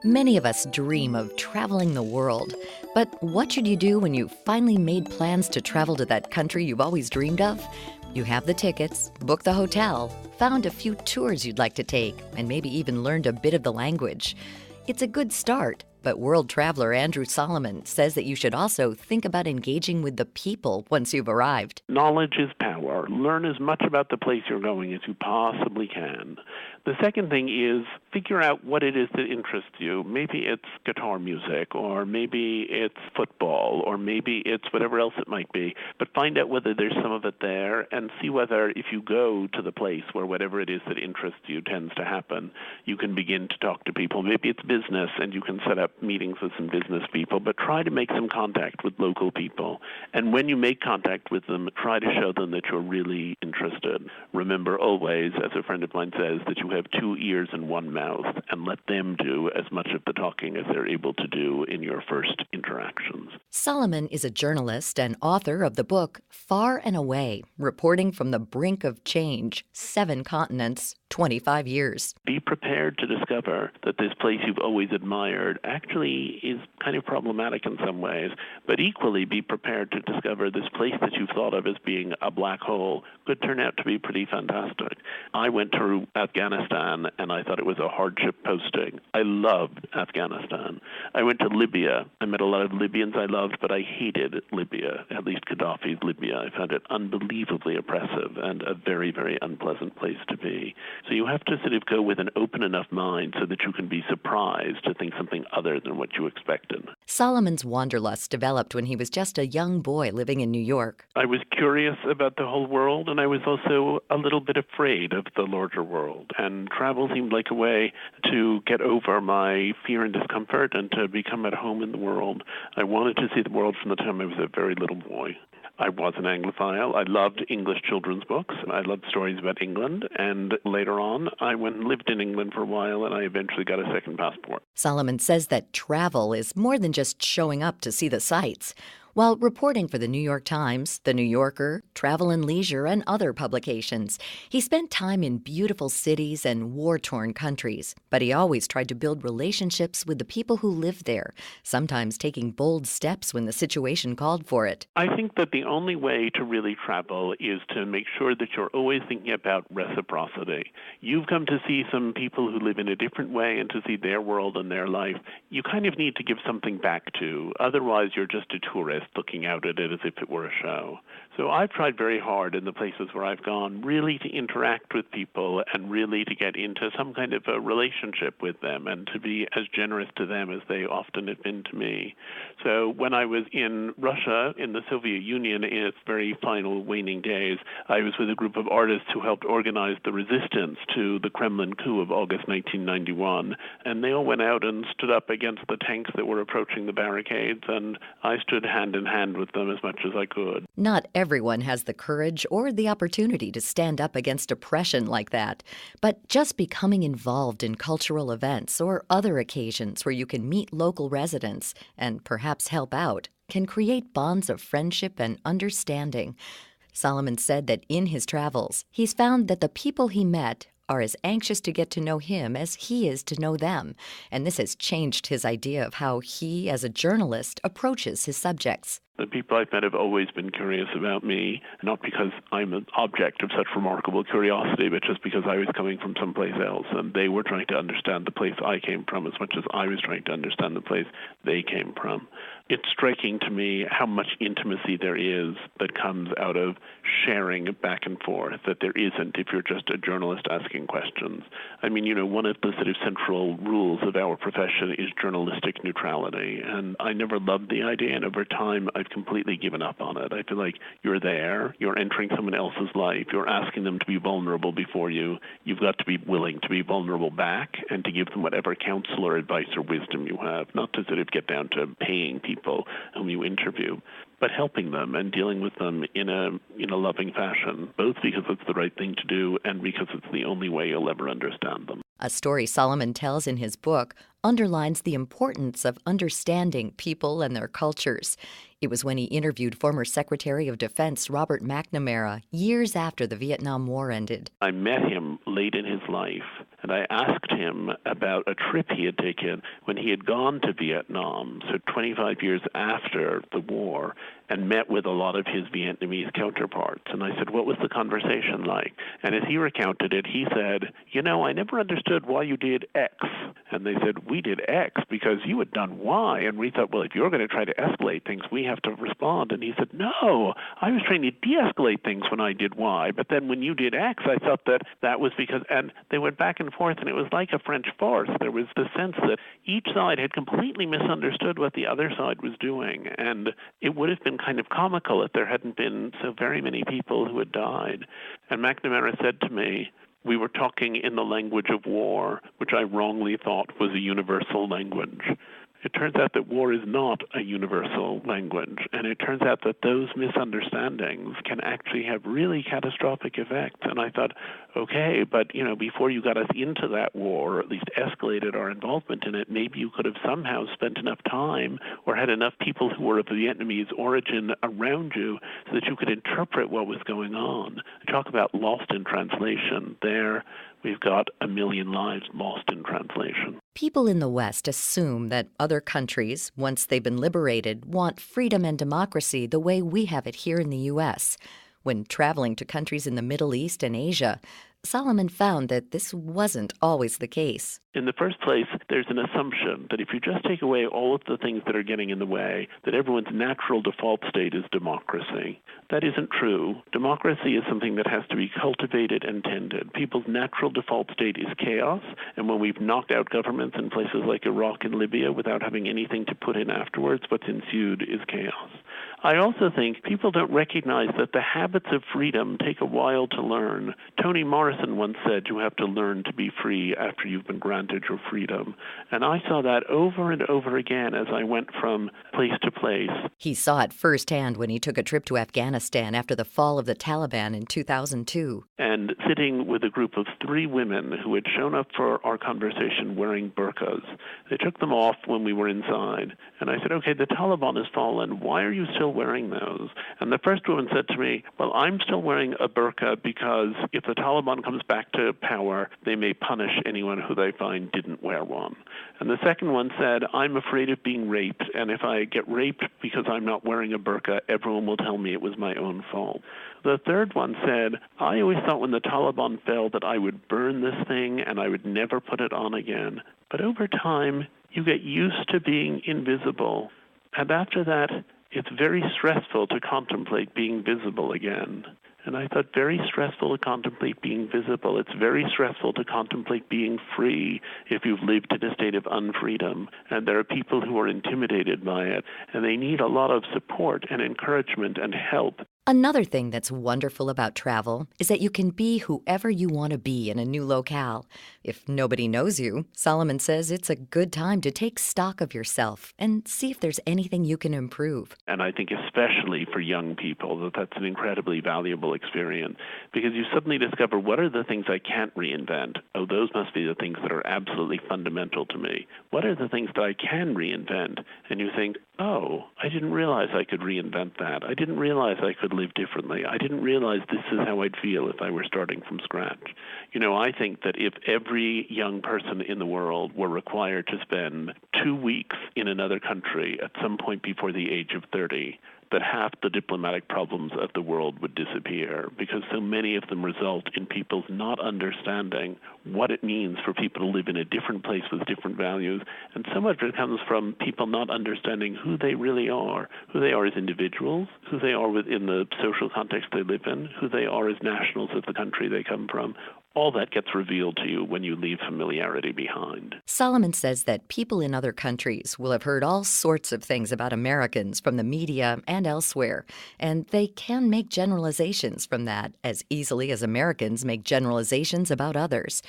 Many of us dream of traveling the world, but what should you do when you finally made plans to travel to that country you've always dreamed of? You have the tickets, booked the hotel, found a few tours you'd like to take, and maybe even learned a bit of the language. It's a good start, but world traveler Andrew Solomon says that you should also think about engaging with the people once you've arrived. Knowledge is power. Learn as much about the place you're going as you possibly can. The second thing is figure out what it is that interests you. Maybe it's guitar music, or maybe it's football, or maybe it's whatever else it might be. But find out whether there's some of it there and see whether if you go to the place where whatever it is that interests you tends to happen, you can begin to talk to people. Maybe it's business and you can set up meetings with some business people, but try to make some contact with local people. And when you make contact with them, try to show them that you're really interested. Remember always, as a friend of mine says, that you have 2 ears and 1 mouth, and let them do as much of the talking as they're able to do in your first interactions. Solomon is a journalist and author of the book Far and Away, Reporting from the Brink of Change, 7 continents, 25 years. Be prepared to discover that this place you've always admired actually is kind of problematic in some ways, but equally be prepared to discover this place that you've thought of as being a black hole could turn out to be pretty fantastic. I went to Afghanistan and I thought it was a hardship posting. I loved Afghanistan. I went to Libya. I met a lot of Libyans I loved, but I hated Libya, at least Gaddafi's Libya. I found it unbelievably oppressive and a very, very unpleasant place to be. So you have to sort of go with an open enough mind so that you can be surprised to think something other than what you expected. Solomon's wanderlust developed when he was just a young boy living in New York. I was curious about the whole world, and I was also a little bit afraid of the larger world. And travel seemed like a way to get over my fear and discomfort and to become at home in the world. I wanted to see the world from the time I was a very little boy. I was an Anglophile. I loved English children's books. I loved stories about England. And later on, I went and lived in England for a while, and I eventually got a second passport. Solomon says that travel is more than just showing up to see the sights. While reporting for the New York Times, The New Yorker, Travel and Leisure, and other publications, he spent time in beautiful cities and war-torn countries. But he always tried to build relationships with the people who lived there, sometimes taking bold steps when the situation called for it. I think that the only way to really travel is to make sure that you're always thinking about reciprocity. You've come to see some people who live in a different way and to see their world and their life. You kind of need to give something back to. Otherwise, you're just a tourist looking out at it as if it were a show. So I've tried very hard in the places where I've gone really to interact with people and really to get into some kind of a relationship with them and to be as generous to them as they often have been to me. So when I was in Russia, in the Soviet Union, in its very final waning days, I was with a group of artists who helped organize the resistance to the Kremlin coup of August 1991. And they all went out and stood up against the tanks that were approaching the barricades, and I stood hand in hand with them as much as I could. Not everyone has the courage or the opportunity to stand up against oppression like that. But just becoming involved in cultural events or other occasions where you can meet local residents and perhaps help out can create bonds of friendship and understanding. Solomon said that in his travels, he's found that the people he met are as anxious to get to know him as he is to know them, and this has changed his idea of how he, as a journalist, approaches his subjects. The people I've met have always been curious about me, not because I'm an object of such remarkable curiosity, but just because I was coming from someplace else, and they were trying to understand the place I came from as much as I was trying to understand the place they came from. It's striking to me how much intimacy there is that comes out of sharing back and forth that there isn't if you're just a journalist asking questions. I mean, one of the sort of central rules of our profession is journalistic neutrality, and I never loved the idea, and over time I've completely given up on it. I feel like you're there, you're entering someone else's life, you're asking them to be vulnerable before you. You've got to be willing to be vulnerable back and to give them whatever counsel or advice or wisdom you have, not to sort of get down to paying people whom you interview, but helping them and dealing with them in a loving fashion, both because it's the right thing to do and because it's the only way you'll ever understand them. A story Solomon tells in his book underlines the importance of understanding people and their cultures. It was when he interviewed former Secretary of Defense Robert McNamara years after the Vietnam War ended. I met him late in his life, and and I asked him about a trip he had taken when he had gone to Vietnam, so 25 years after the war, and met with a lot of his Vietnamese counterparts. And I said, what was the conversation like? And as he recounted it, he said, I never understood why you did X. And they said, we did X because you had done Y. And we thought, well, if you're going to try to escalate things, we have to respond. And he said, no, I was trying to de-escalate things when I did Y. But then when you did X, I thought that was because, and they went back and forth, and it was like a French farce. There was the sense that each side had completely misunderstood what the other side was doing. And it would have been kind of comical if there hadn't been so very many people who had died. And McNamara said to me, we were talking in the language of war, which I wrongly thought was a universal language. It turns out that war is not a universal language, and it turns out that those misunderstandings can actually have really catastrophic effects. And I thought, okay, but before you got us into that war, or at least escalated our involvement in it, maybe you could have somehow spent enough time or had enough people who were of Vietnamese origin around you so that you could interpret what was going on. Talk about lost in translation. There, we've got 1 million lives lost in translation. People in the West assume that other countries, once they've been liberated, want freedom and democracy the way we have it here in the U.S. When traveling to countries in the Middle East and Asia, Solomon found that this wasn't always the case. In the first place, there's an assumption that if you just take away all of the things that are getting in the way, that everyone's natural default state is democracy. That isn't true. Democracy is something that has to be cultivated and tended. People's natural default state is chaos, and when we've knocked out governments in places like Iraq and Libya without having anything to put in afterwards, what's ensued is chaos. I also think people don't recognize that the habits of freedom take a while to learn. Toni Morrison once said you have to learn to be free after you've been granted your freedom. And I saw that over and over again as I went from place to place. He saw it firsthand when he took a trip to Afghanistan after the fall of the Taliban in 2002. And sitting with a group of 3 women who had shown up for our conversation wearing burqas. They took them off when we were inside. And I said, okay, the Taliban has fallen. Why are you still wearing those? And the first woman said to me, well, I'm still wearing a burqa because if the Taliban comes back to power, they may punish anyone who they find didn't wear one. And the second one said, I'm afraid of being raped, and if I get raped because I'm not wearing a burqa, everyone will tell me it was my own fault. The third one said, I always thought when the Taliban fell that I would burn this thing and I would never put it on again. But over time, you get used to being invisible. And after that, it's very stressful to contemplate being visible again. And I thought, very stressful to contemplate being visible. It's very stressful to contemplate being free if you've lived in a state of unfreedom. And there are people who are intimidated by it, and they need a lot of support and encouragement and help. Another thing that's wonderful about travel is that you can be whoever you want to be in a new locale. If nobody knows you, Solomon says it's a good time to take stock of yourself and see if there's anything you can improve. And I think especially for young people, that's an incredibly valuable experience because you suddenly discover what are the things I can't reinvent. Oh, those must be the things that are absolutely fundamental to me. What are the things that I can reinvent? And you think, oh, I didn't realize I could reinvent that. I didn't realize I could live differently. I didn't realize this is how I'd feel if I were starting from scratch. I think that if every young person in the world were required to spend 2 weeks in another country at some point before the age of 30, that half the diplomatic problems of the world would disappear because so many of them result in people's not understanding what it means for people to live in a different place with different values. And so much of it comes from people not understanding who they really are as individuals, who they are within the social context they live in, who they are as nationals of the country they come from. All that gets revealed to you when you leave familiarity behind. Solomon says that people in other countries will have heard all sorts of things about Americans from the media and elsewhere, and they can make generalizations from that as easily as Americans make generalizations about others.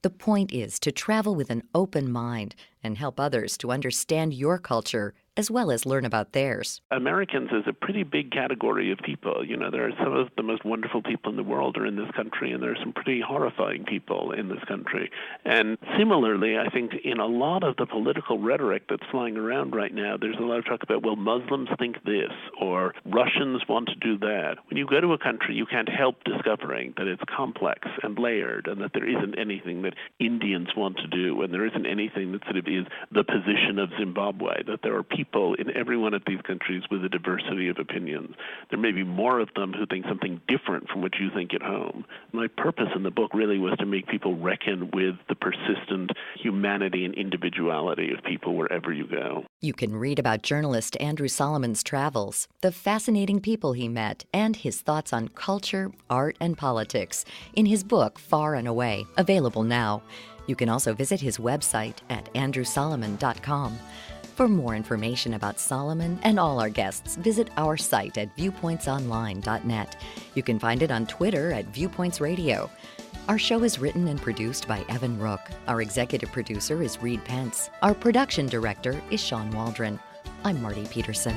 The point is to travel with an open mind and help others to understand your culture as well as learn about theirs. Americans is a pretty big category of people. There are some of the most wonderful people in the world are in this country, and there are some pretty horrifying people in this country. And similarly, I think in a lot of the political rhetoric that's flying around right now, there's a lot of talk about, well, Muslims think this, or Russians want to do that. When you go to a country, you can't help discovering that it's complex and layered, and that there isn't anything that Indians want to do, and there isn't anything that sort of is the position of Zimbabwe, that there are people in every one of these countries with a diversity of opinions. There may be more of them who think something different from what you think at home. My purpose in the book really was to make people reckon with the persistent humanity and individuality of people wherever you go. You can read about journalist Andrew Solomon's travels, the fascinating people he met, and his thoughts on culture, art, and politics in his book, Far and Away, available now. You can also visit his website at andrewsolomon.com. For more information about Solomon and all our guests, visit our site at viewpointsonline.net. You can find it on Twitter at Viewpoints Radio. Our show is written and produced by Evan Rook. Our executive producer is Reed Pence. Our production director is Sean Waldron. I'm Marty Peterson.